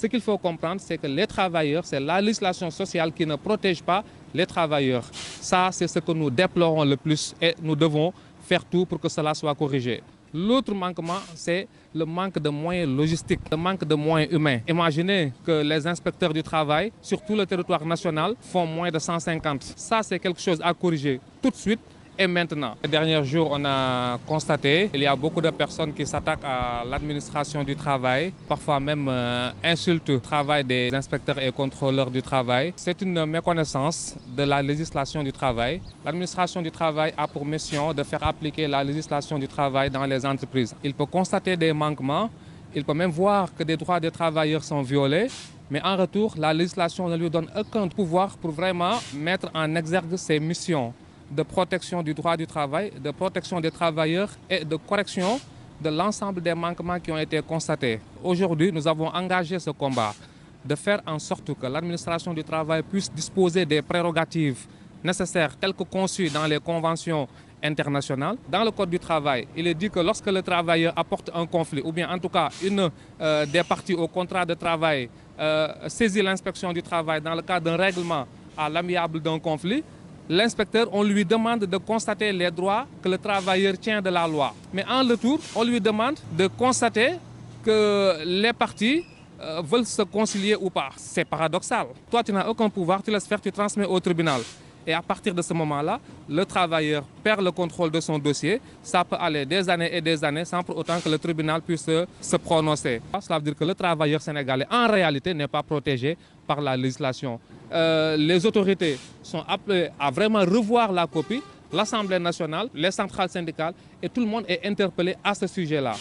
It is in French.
Ce qu'il faut comprendre, c'est que les travailleurs, c'est la législation sociale qui ne protège pas les travailleurs. Ça, c'est ce que nous déplorons le plus et nous devons faire tout pour que cela soit corrigé. L'autre manquement, c'est le manque de moyens logistiques, le manque de moyens humains. Imaginez que les inspecteurs du travail, sur tout le territoire national, font moins de 150. Ça, c'est quelque chose à corriger tout de suite. Et maintenant, les derniers jours, on a constaté qu'il y a beaucoup de personnes qui s'attaquent à l'administration du travail, parfois même insultent le travail des inspecteurs et contrôleurs du travail. C'est une méconnaissance de la législation du travail. L'administration du travail a pour mission de faire appliquer la législation du travail dans les entreprises. Il peut constater des manquements, il peut même voir que des droits des travailleurs sont violés, mais en retour, la législation ne lui donne aucun pouvoir pour vraiment mettre en exergue ses missions de protection du droit du travail, de protection des travailleurs et de correction de l'ensemble des manquements qui ont été constatés. Aujourd'hui, nous avons engagé ce combat de faire en sorte que l'administration du travail puisse disposer des prérogatives nécessaires telles que conçues dans les conventions internationales. Dans le Code du travail, il est dit que lorsque le travailleur apporte un conflit, ou bien en tout cas une des parties au contrat de travail saisit l'inspection du travail dans le cadre d'un règlement à l'amiable d'un conflit, l'inspecteur, on lui demande de constater les droits que le travailleur tient de la loi. Mais en retour, on lui demande de constater que les parties veulent se concilier ou pas. C'est paradoxal. Toi, tu n'as aucun pouvoir, tu laisses faire, tu transmets au tribunal. Et à partir de ce moment-là, le travailleur perd le contrôle de son dossier. Ça peut aller des années et des années sans pour autant que le tribunal puisse se prononcer. Cela veut dire que le travailleur sénégalais, en réalité, n'est pas protégé par la législation. Les autorités sont appelées à vraiment revoir la copie, l'Assemblée nationale, les centrales syndicales, et tout le monde est interpellé à ce sujet-là.